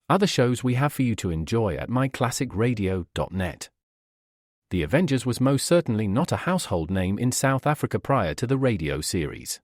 Other shows we have for you to enjoy at myclassicradio.net. The Avengers was most certainly not a household name in South Africa prior to the radio series.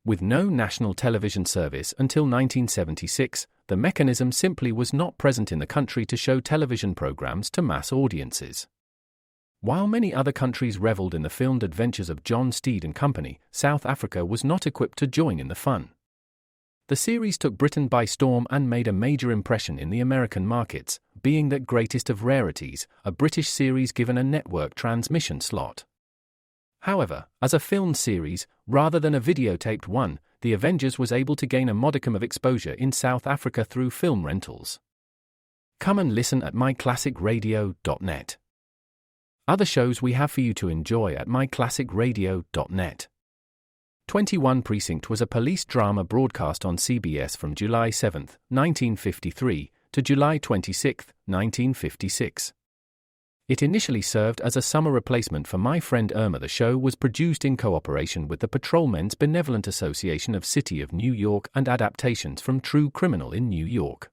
With no national television service until 1976, the mechanism simply was not present in the country to show television programs to mass audiences. While many other countries reveled in the filmed adventures of John Steed and company, South Africa was not equipped to join in the fun. The series took Britain by storm and made a major impression in the American markets, being that greatest of rarities, a British series given a network transmission slot. However, as a filmed series, rather than a videotaped one, The Avengers was able to gain a modicum of exposure in South Africa through film rentals. Come and listen at myclassicradio.net. Other shows we have for you to enjoy at myclassicradio.net. 21 Precinct was a police drama broadcast on CBS from July 7, 1953, to July 26, 1956. It initially served as a summer replacement for My Friend Irma. The show was produced in cooperation with the Patrolmen's Benevolent Association of City of New York and adaptations from True Criminal in New York.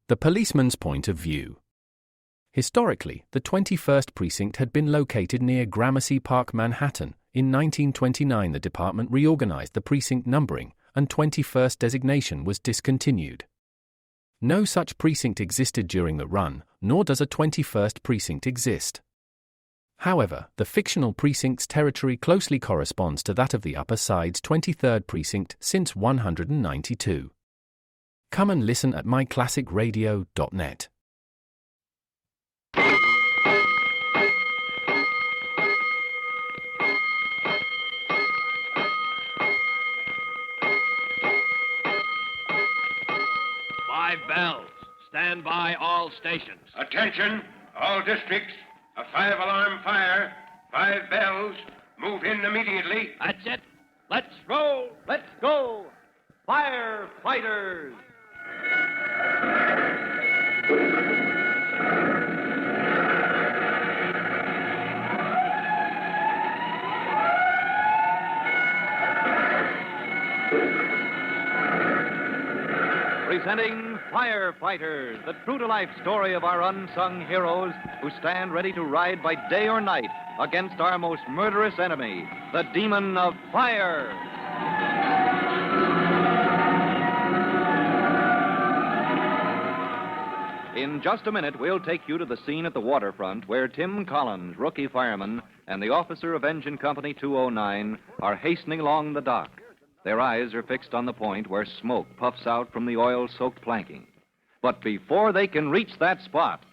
The Policeman's Point of View. Historically, the 21st Precinct had been located near Gramercy Park, Manhattan. In 1929, the department reorganized the precinct numbering, and 21st designation was discontinued. No such precinct existed during the run, nor does a 21st precinct exist. However, the fictional precinct's territory closely corresponds to that of the Upper Side's 23rd precinct since 192. Come and listen at myclassicradio.net. Bells. Stand by all stations. Attention, all districts. A 5-alarm fire. 5 bells. Move in immediately. That's it. Let's roll. Let's go. Firefighters. Presenting Firefighters, the true-to-life story of our unsung heroes who stand ready to ride by day or night against our most murderous enemy, the demon of fire. In just a minute, we'll take you to the scene at the waterfront where Tim Collins, rookie fireman, and the officer of Engine Company 209 are hastening along the dock. Their eyes are fixed on the point where smoke puffs out from the oil-soaked planking. But before they can reach that spot,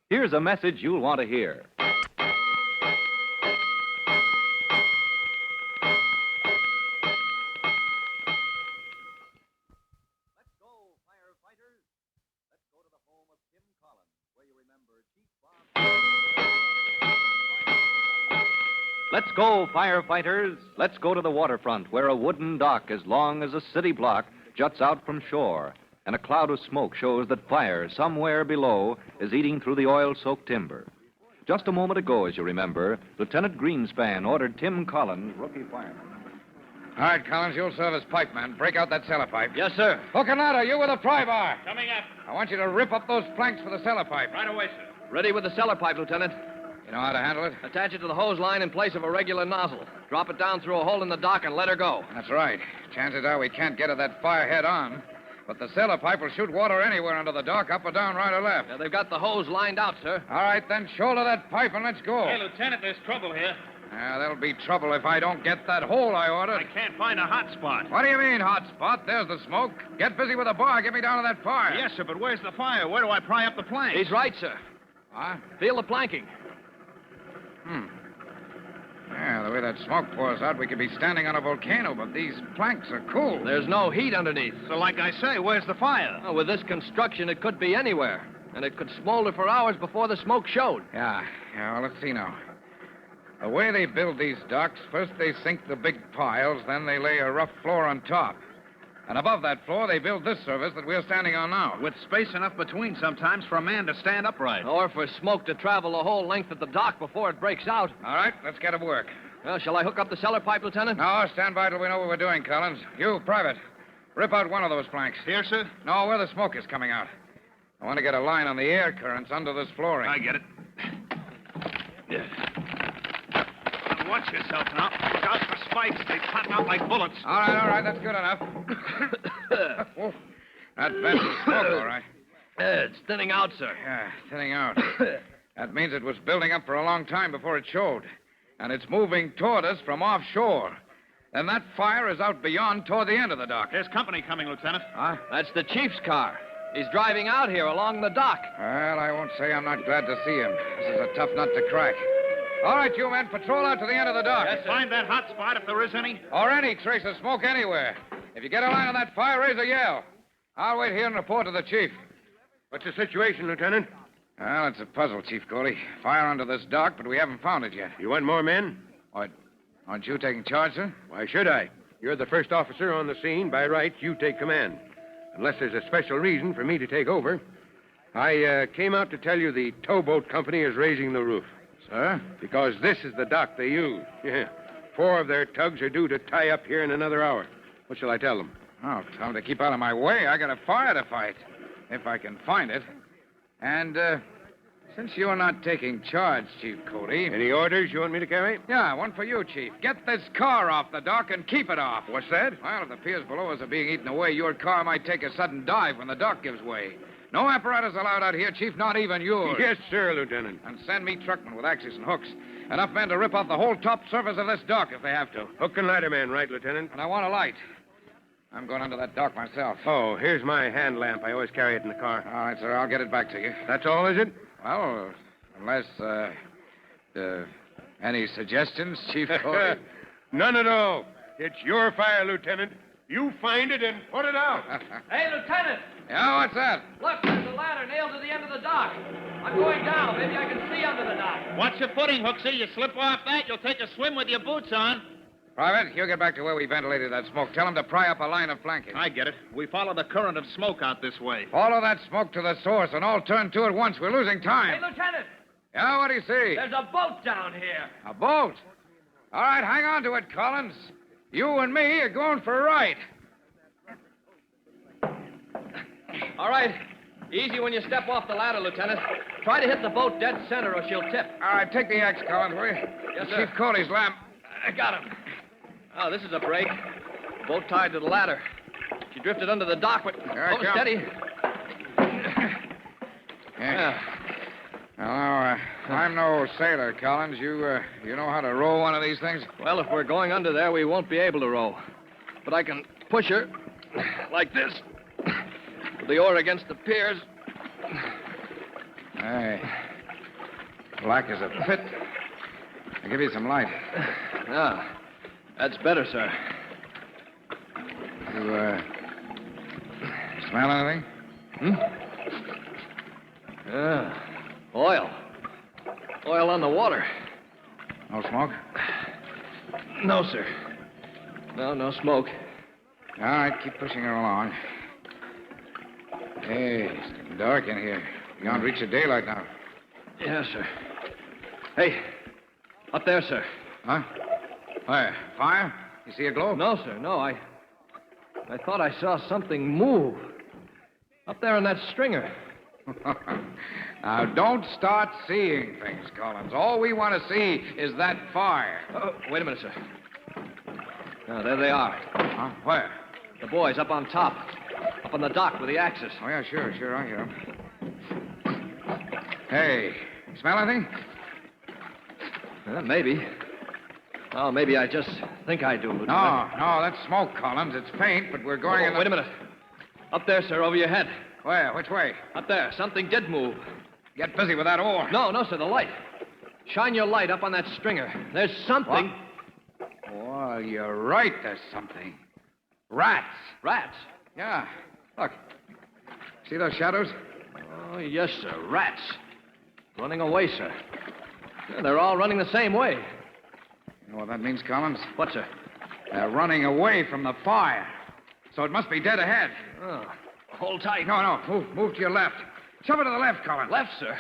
here's a message you'll want to hear. Let's go, firefighters. Let's go to the home of Tim Collins, where you remember Chief Bob... Let's go, firefighters. Let's go to the waterfront, where a wooden dock as long as a city block juts out from shore, and a cloud of smoke shows that fire somewhere below is eating through the oil-soaked timber. Just a moment ago, as you remember, Lieutenant Greenspan ordered Tim Collins, rookie fireman. All right, Collins, you'll serve as pipeman. Break out that cellar pipe. Yes, sir. Hook and ladder, you with a pry bar. Coming up. I want you to rip up those planks for the cellar pipe. Right away, sir. Ready with the cellar pipe, Lieutenant. You know how to handle it? Attach it to the hose line in place of a regular nozzle. Drop it down through a hole in the dock and let her go. That's right. Chances are we can't get at that fire head on. But the cellar pipe will shoot water anywhere under the dock, up or down, right or left. They've got the hose lined out, sir. All right, then shoulder that pipe and let's go. Hey, Lieutenant, there's trouble here. There'll be trouble if I don't get that hole I ordered. I can't find a hot spot. What do you mean, hot spot? There's the smoke. Get busy with the bar. Get me down to that fire. Yes, sir, but where's the fire? Where do I pry up the plank? He's right, sir. Huh? Feel the planking. Yeah, the way that smoke pours out, we could be standing on a volcano, but these planks are cool. There's no heat underneath. So like I say, where's the fire? Oh, with this construction, it could be anywhere. And it could smolder for hours before the smoke showed. Yeah, well, let's see now. The way they build these docks, first they sink the big piles, then they lay a rough floor on top. And above that floor, they build this service that we're standing on now. With space enough between sometimes for a man to stand upright. Or for smoke to travel the whole length of the dock before it breaks out. All right, let's get to work. Well, shall I hook up the cellar pipe, Lieutenant? No, stand by till we know what we're doing, Collins. You, Private, rip out one of those planks. Here, sir? No, where the smoke is coming out. I want to get a line on the air currents under this flooring. I get it. Watch yourself now. Look out for spikes. They pop out like bullets. All right, that's good enough. Oh, that vent is smoke, all right. It's thinning out, sir. Yeah, thinning out. That means it was building up for a long time before it showed. And it's moving toward us from offshore. Then that fire is out beyond toward the end of the dock. There's company coming, Lieutenant. Huh? That's the chief's car. He's driving out here along the dock. Well, I won't say I'm not glad to see him. This is a tough nut to crack. All right, you men, patrol out to the end of the dock. Yes, find that hot spot if there is any. Or any trace of smoke anywhere. If you get a line on that fire, raise a yell. I'll wait here and report to the chief. What's the situation, Lieutenant? Well, it's a puzzle, Chief Cody. Fire under this dock, but we haven't found it yet. You want more men? Aren't you taking charge, sir? Why should I? You're the first officer on the scene. By right, you take command. Unless there's a special reason for me to take over. I came out to tell you the towboat company is raising the roof. Sir? Because this is the dock they use. Yeah. 4 of their tugs are due to tie up here in another hour. What shall I tell them? Oh, tell them to keep out of my way. I got a fire to fight. If I can find it. And, since you're not taking charge, Chief Cody... Any orders you want me to carry? Yeah, one for you, Chief. Get this car off the dock and keep it off. What's that? Well, if the piers below us are being eaten away, your car might take a sudden dive when the dock gives way. No apparatus allowed out here, Chief, not even yours. Yes, sir, Lieutenant. And send me truckmen with axes and hooks. Enough men to rip off the whole top surface of this dock if they have to. Hook and ladder man, right, Lieutenant? And I want a light. I'm going under that dock myself. Oh, here's my hand lamp. I always carry it in the car. All right, sir, I'll get it back to you. That's all, is it? Well, unless, any suggestions, Chief Cody? None at all. It's your fire, Lieutenant. You find it and put it out. Hey, Lieutenant! Yeah, what's that? Look, there's a ladder nailed to the end of the dock. I'm going down. Maybe I can see under the dock. Watch your footing, Hooksy. You slip off that, you'll take a swim with your boots on. Private, you get back to where we ventilated that smoke. Tell them to pry up a line of flanking. I get it. We follow the current of smoke out this way. Follow that smoke to the source and all turn to at once. We're losing Hey, time. Lieutenant! Yeah, what do you see? There's a boat down here. A boat. All right, hang on to it, Collins. You and me are going for a ride. All right. Easy when you step off the ladder, Lieutenant. Try to hit the boat dead center or she'll tip. All right, take the axe, Collins, will you? Yes, sir. Chief Cody's lamp. I got him. Oh, this is a break. Boat tied to the ladder. She drifted under the dock, but... Here I come. Steady. Yeah. Well, I'm no sailor, Collins. You know how to row one of these things? Well, if we're going under there, we won't be able to row. But I can push her like this. With the oar against the piers. Hey. Black as a pit. I'll give you some light. Ah, that's better, sir. You, smell anything? Yeah. Oil. Oil on the water. No smoke? No, sir. No smoke. All right, keep pushing her along. Hey, it's getting dark in here. Beyond reach of daylight now. Yes, sir. Hey, up there, sir. Huh? Where? Fire? You see a glow? No, sir, no. I thought I saw something move. Up there on that stringer. Now, don't start seeing things, Collins. All we want to see is that fire. Oh, wait a minute, sir. Now, there they are. Huh? Where? The boys up on top. Up on the dock with the axes. Oh, yeah, sure, I hear them. Hey, you smell anything? Maybe. Oh, maybe I just think I do, Lieutenant. No, that's smoke, Collins. It's faint, but we're going in the... Wait a minute. Up there, sir, over your head. Where? Which way? Up there. Something did move. Get busy with that oar. No, sir, the light. Shine your light up on that stringer. There's something... What? Well, you're right, there's something. Rats. Rats? Yeah. Look. See those shadows? Oh, yes, sir. Rats. Running away, sir. Yeah, they're all running the same way. You know what that means, Collins? What, sir? They're running away from the fire. So it must be dead ahead. Oh, hold tight. No. Move to your left. Shove it to the left, Collins. Left, sir?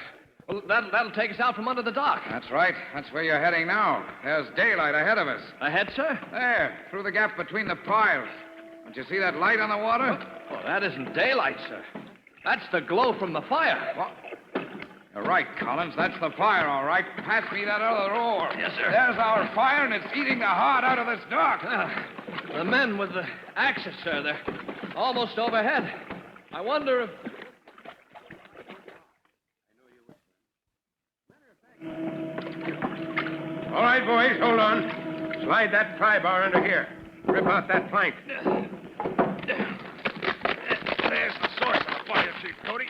Well, that'll take us out from under the dock. That's right. That's where you're heading now. There's daylight ahead of us. Ahead, sir? There, through the gap between the piles. Don't you see that light on the water? Oh, that isn't daylight, sir. That's the glow from the fire. Well, you're right, Collins. That's the fire, all right. Pass me that other oar. Yes, sir. There's our fire, and it's eating the heart out of this dock. The men with the axes, sir, they're almost overhead. I wonder if... All right, boys, hold on. Slide that pry bar under here. Rip out that plank. There's the source of the fire, Chief Cody.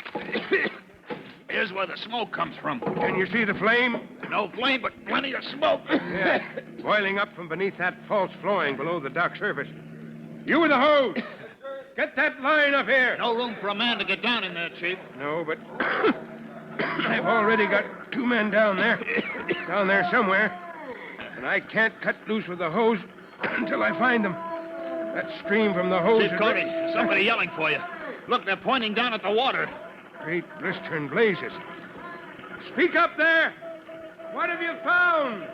Here's where the smoke comes from. Can you see the flame? No flame, but plenty of smoke. Yeah, boiling up from beneath that false flooring below the dock surface. You with the hose! Get that line up here! No room for a man to get down in there, Chief. No, but I've already got 2 men down there somewhere, and I can't cut loose with the hose until I find them. That stream from the hose... Chief Cody, somebody yelling for you. Look, they're pointing down at the water. Great blistering blazes. Speak up there! What have you found?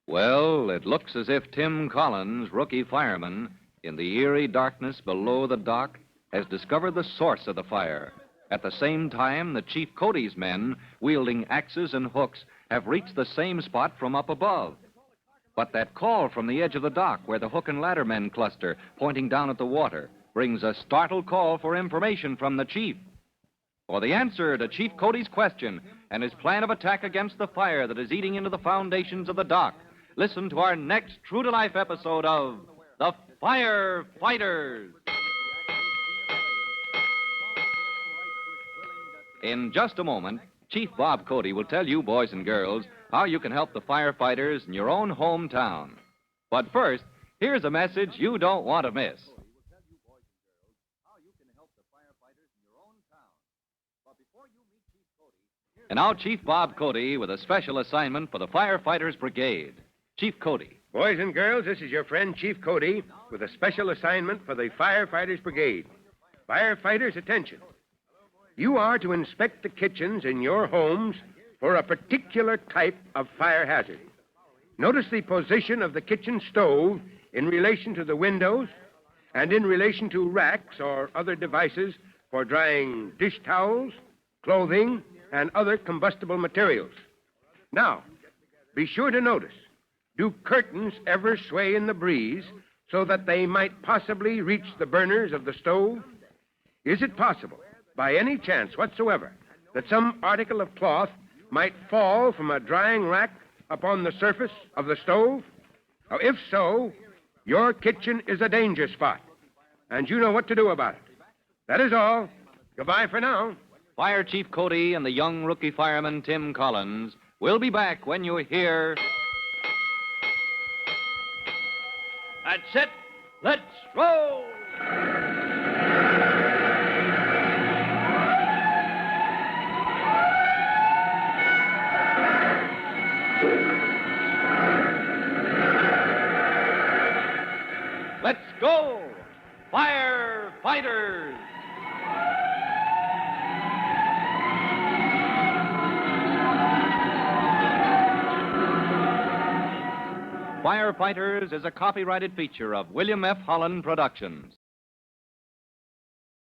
Well, it looks as if Tim Collins, rookie fireman, in the eerie darkness below the dock, has discovered the source of the fire. At the same time, the Chief Cody's men, wielding axes and hooks, have reached the same spot from up above. But that call from the edge of the dock, where the hook and ladder men cluster, pointing down at the water, brings a startled call for information from the chief. For the answer to Chief Cody's question and his plan of attack against the fire that is eating into the foundations of the dock, listen to our next true-to-life episode of The Firefighters. In just a moment, Chief Bob Cody will tell you, boys and girls, how you can help the firefighters in your own hometown. But first, here's a message you don't want to miss. And now, Chief Bob Cody with a special assignment for the Firefighters Brigade. Chief Cody. Boys and girls, this is your friend Chief Cody with a special assignment for the Firefighters Brigade. Firefighters, attention. You are to inspect the kitchens in your homes for a particular type of fire hazard. Notice the position of the kitchen stove in relation to the windows and in relation to racks or other devices for drying dish towels, clothing, and other combustible materials. Now, be sure to notice, do curtains ever sway in the breeze so that they might possibly reach the burners of the stove? Is it possible, by any chance whatsoever, that some article of cloth might fall from a drying rack upon the surface of the stove? Now, if so, your kitchen is a danger spot, and you know what to do about it. That is all. Goodbye for now. Fire Chief Cody and the young rookie fireman Tim Collins will be back when you hear... That's it. Let's roll! Let's go! Firefighters! Firefighters is a copyrighted feature of William F. Holland Productions.